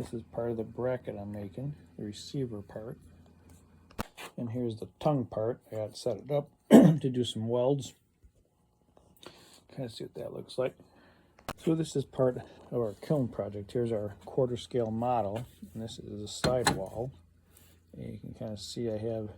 This is part of the bracket I'm making, the receiver part. And here's the tongue part. I got set it up to do some welds. Kind of see what that looks like. So this is part of our kiln project. Here's our quarter scale model, and this is a side wall. And you can kind of see I have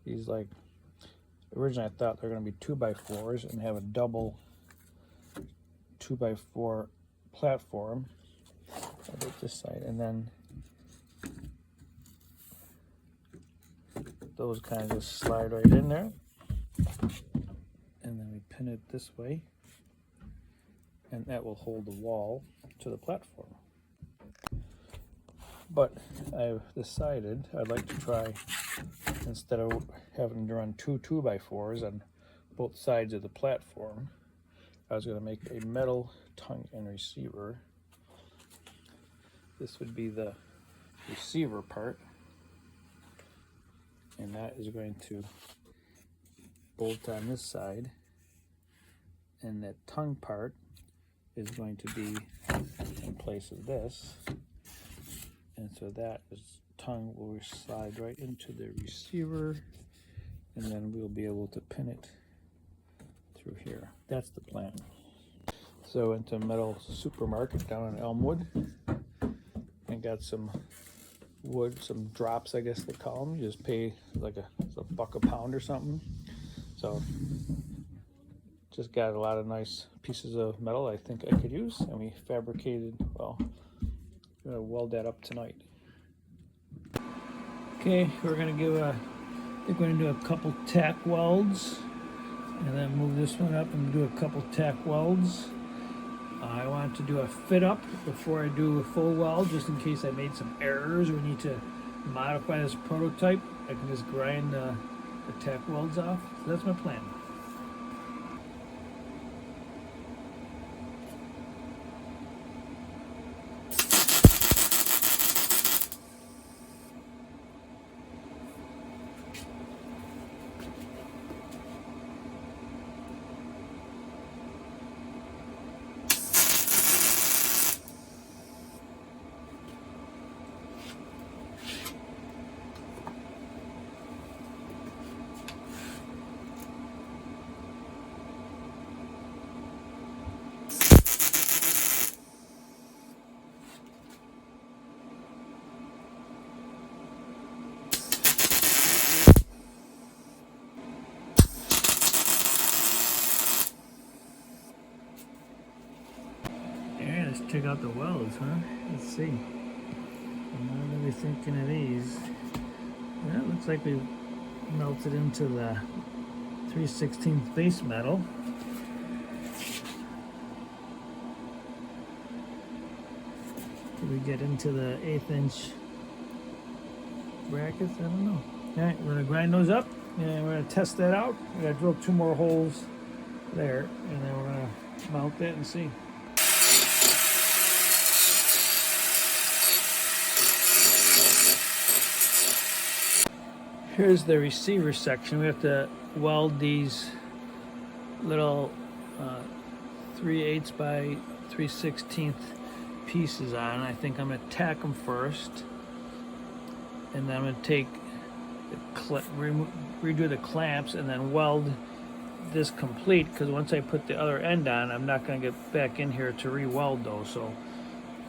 these, like, originally I thought they were going to be 2x4s and have a double 2x4 platform. I'll do this side, and then those kind of just slide right in there, and then we pin it this way, and that will hold the wall to the platform. But I've decided I'd like to try, instead of having to run two 2x4s on both sides of the platform, I was going to make a metal tongue and receiver. This would be the receiver part, and that is going to bolt on this side, and that tongue part is going to be in place of this, and so that tongue will slide right into the receiver, and then we'll be able to pin it through here. That's the plan. So into a metal supermarket down in Elmwood, and got some wood, some drops, I guess they call them. You just pay like a buck a pound or something. So just got a lot of nice pieces of metal I think I could use, and we fabricated, well, we're gonna weld that up tonight. Okay, we're gonna give I think we're gonna do a couple tack welds, and then move this one up and do a couple tack welds. I want to do a fit up before I do a full weld, just in case I made some errors or need to modify this prototype. I can just grind the tack welds off. So that's my plan. Let's check out the welds, huh? Let's see. What are we thinking of these? Well, it looks like we melted into the 3/16 base metal. Did we get into the 1/8 inch brackets? I don't know. All right, we're gonna grind those up, and we're gonna test that out. We're gonna drill 2 more holes there, and then we're gonna mount that and see. Here's the receiver section. We have to weld these little 3/8 by 3/16 pieces on. I think I'm going to tack them first, and then I'm going to take redo the clamps and then weld this complete, because once I put the other end on, I'm not going to get back in here to re-weld those. So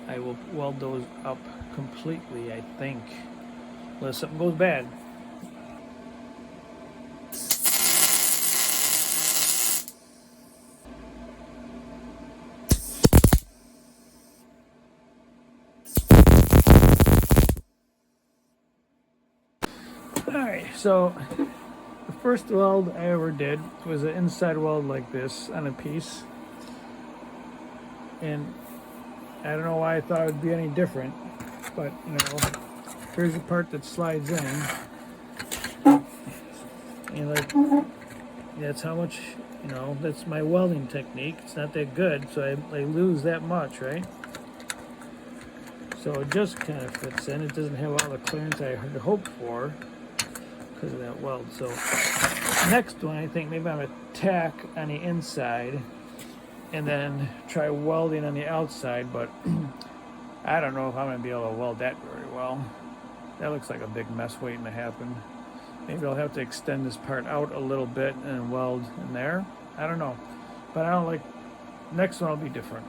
I will weld those up completely, I think, unless something goes bad. Alright, so the first weld I ever did was an inside weld like this on a piece, and I don't know why I thought it would be any different, but you know, here's the part that slides in, and like, that's how much, you know, that's my welding technique. It's not that good, so I lose that much, right? So it just kind of fits in. It doesn't have all the clearance I had hoped for because of that weld. So next one, I think maybe I'm gonna tack on the inside and then try welding on the outside, but I don't know if I'm going to be able to weld that very well. That looks like a big mess waiting to happen. Maybe I'll have to extend this part out a little bit and weld in there. I don't know. But I don't like, next one will be different.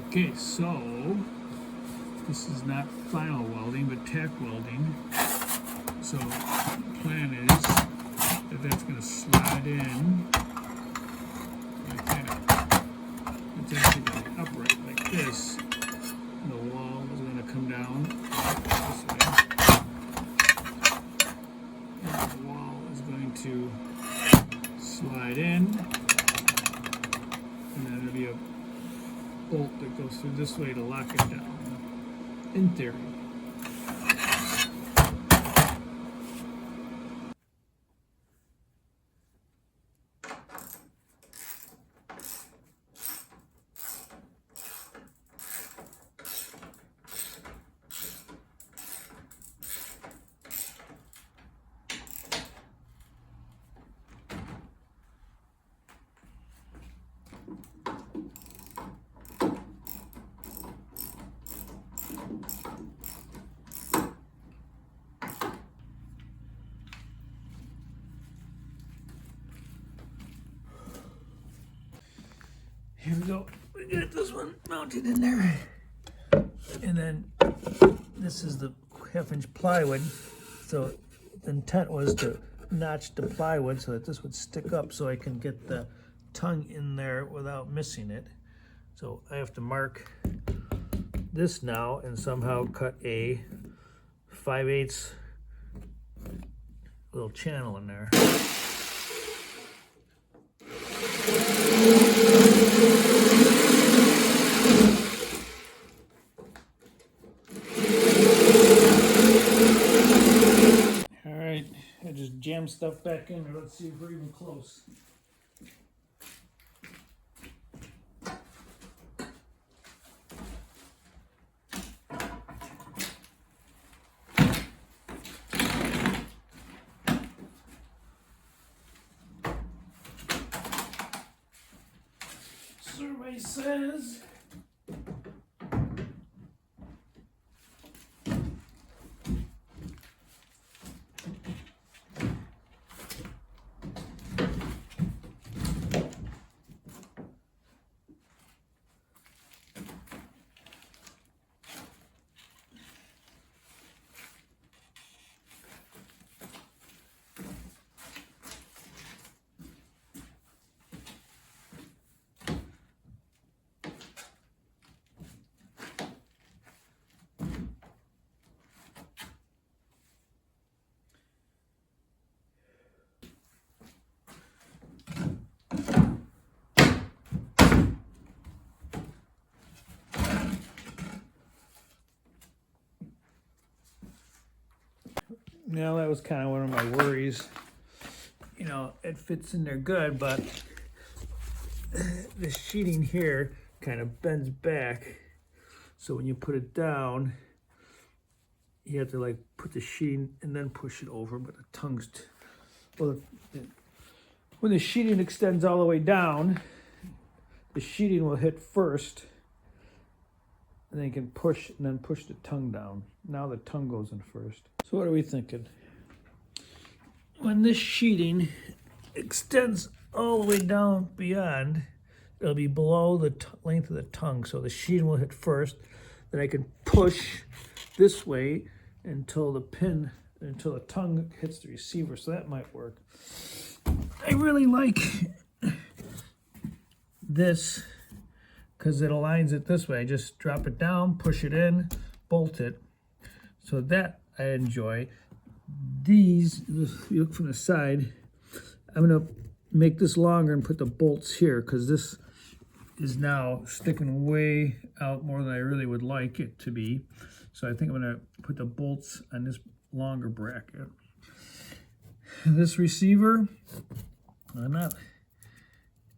Okay, so this is not final welding, but tack welding. So the plan is that that's going to slide in like that. It's actually going to be upright like this. And the wall is going to come down this way. And the wall is going to slide in. And then there'll be a bolt that goes through this way to lock it down, in theory. Here we go. We got this one mounted in there. And then this is the 1/2-inch plywood. So the intent was to notch the plywood so that this would stick up so I can get the tongue in there without missing it. So I have to mark this now and somehow cut a 5/8 little channel in there. Alright, I just jammed stuff back in there. Let's see if we're even close. Survey says now that was kind of one of my worries. You know, it fits in there good, but the sheeting here kind of bends back. So when you put it down, you have to like put the sheeting and then push it over, but the tongue's, well, when the sheeting extends all the way down, the sheeting will hit first, and then you can push and then push the tongue down. Now the tongue goes in first. So what are we thinking? When this sheeting extends all the way down beyond, it'll be below the length of the tongue. So the sheeting will hit first, then I can push this way until the tongue hits the receiver. So that might work. I really like this because it aligns it this way. I just drop it down, push it in, bolt it. So that I enjoy. These, if you look from the side, I'm going to make this longer and put the bolts here because this is now sticking way out more than I really would like it to be. So I think I'm going to put the bolts on this longer bracket. This receiver,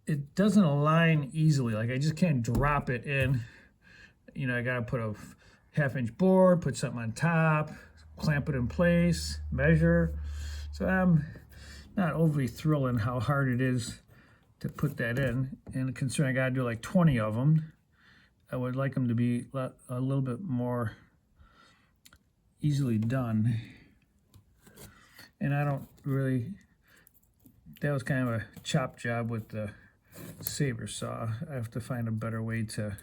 it doesn't align easily. Like I just can't drop it in. you know, I got to put a 1/2-inch board, put something on top, clamp it in place, measure. So I'm not overly thrilled in how hard it is to put that in. And considering I got to do like 20 of them, I would like them to be a little bit more easily done. And I don't really, that was kind of a chop job with the saber saw. I have to find a better way to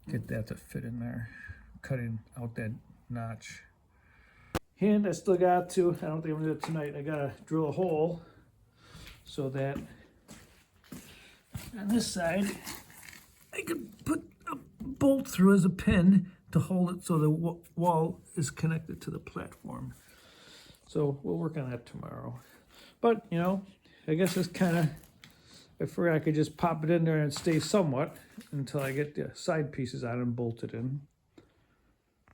get that to fit in there, cutting out that notch. And I still got to, I don't think I'm gonna do it tonight, I gotta drill a hole so that on this side I can put a bolt through as a pin to hold it so the wall is connected to the platform. So we'll work on that tomorrow. But, you know, I guess it's kind of, I figured I could just pop it in there and stay somewhat until I get the side pieces out and bolt it in.